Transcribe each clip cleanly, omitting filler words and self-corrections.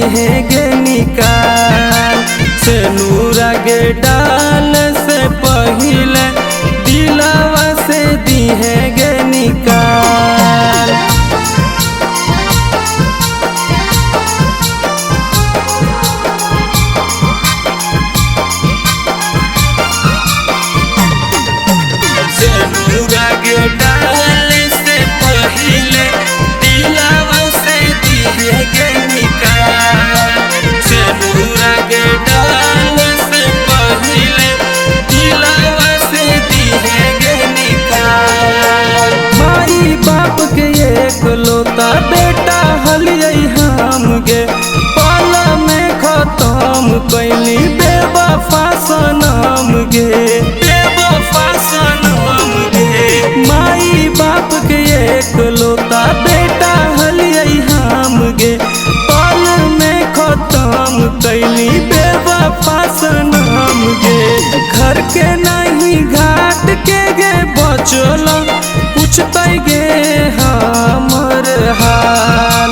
दिहे गे निकाल। सेनुरा गे डाल से पहिले दिलवा से दिहे गे निकाल। सेनुरा गे डाल से पहिले दिलवा से दिहे गे निकाल। सेनुरा गे डाल से पहिले दिलवा से दिहे गे निकाल। माई बाप के एक लोता बेटा हलियै हम गे, पल में खत्म कैली बेवफा सनम गे, बेवफा सनम गे। माई बाप के एक लोता बेटा हलियै हम गे, पल में खत्म कैली बेवफा सनम गे। घर के नहीं घाट के गे बचल पूछते गे हमर हाल।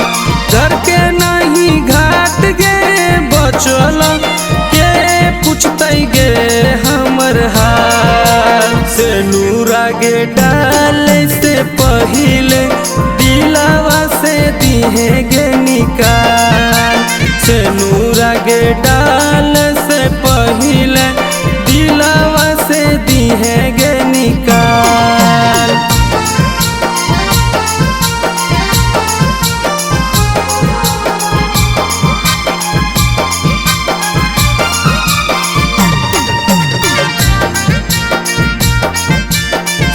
घर के नहीं घाट गे बचल के पूछते गे हमर हाल। सेनुरा गे डाल से पहिले दिलवा से दिहे गे निकाल। सेनुरा गे डाल से पहिले दिलवा से दिहे गे निकाल।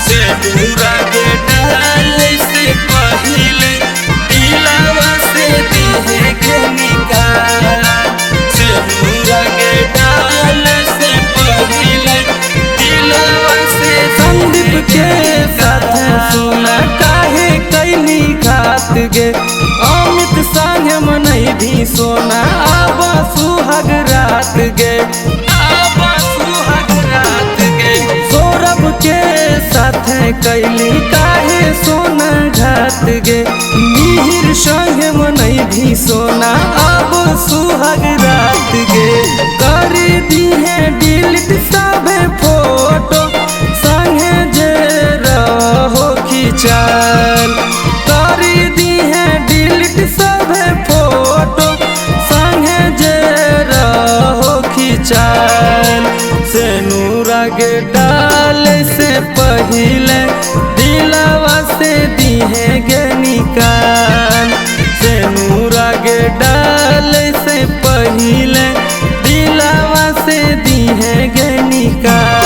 सेनुरा गे डाल से पहिले दिलवा से दिहे गे निकाल। सेनुरा गे डाल से पहिले दिलवा से। संदीप के साथ सुना काहे कैली घात गे, अमित संग मनई भी सोना आब सुहाग रात गे, आब सुहाग रात गे। सौरभ के साथ कैली काहे सोना घात गे, मिहिर संग मनई भी सोना अब सुहाग रात गे। कर दिहे डिलीट सब फोटो संगे जे रहो खिंचाल। कर दिहे डिलीट सब फोटो संगे जे रहो खिंचाल। सेनुरा गे डाल से पहिले दिलवा से दिहे गे निकाल। सेनुरा गे डाल से पहिले दिलवा से दिहे गे निकाल।